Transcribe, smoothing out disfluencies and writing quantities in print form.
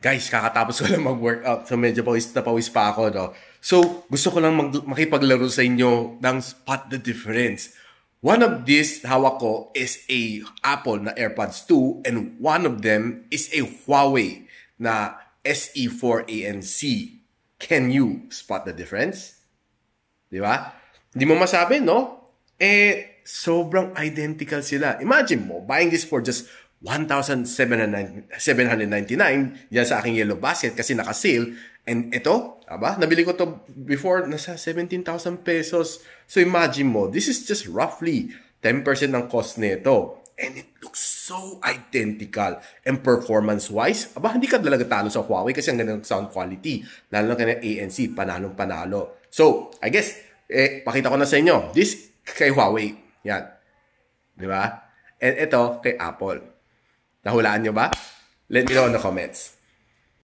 Guys, kakatapos ko lang mag-workout. So, medyo pawis na pawis pa ako, no? So, gusto ko lang makipaglaro sa inyo ng spot the difference. One of these hawak ko is a Apple na AirPods 2 and one of them is a Huawei na SE4 ANC. Can you spot the difference? Di ba? Hindi mo masabi, no? Sobrang identical sila. Imagine mo, buying this for just 1,799 yan sa aking yellow basket kasi naka-sale. And ito, nabili ko to before, nasa 17,000 pesos. So imagine mo, this is just roughly 10% ng cost nito. And it looks so identical. And performance-wise, hindi ka talaga talo sa Huawei kasi ang ganda ng sound quality. Lalo na kanya ANC, panalong-panalo. So, I guess, pakita ko na sa inyo. This kay Huawei. Yan. Di ba? And ito kay Apple. Nahulaan nyo ba? Let me know in the comments.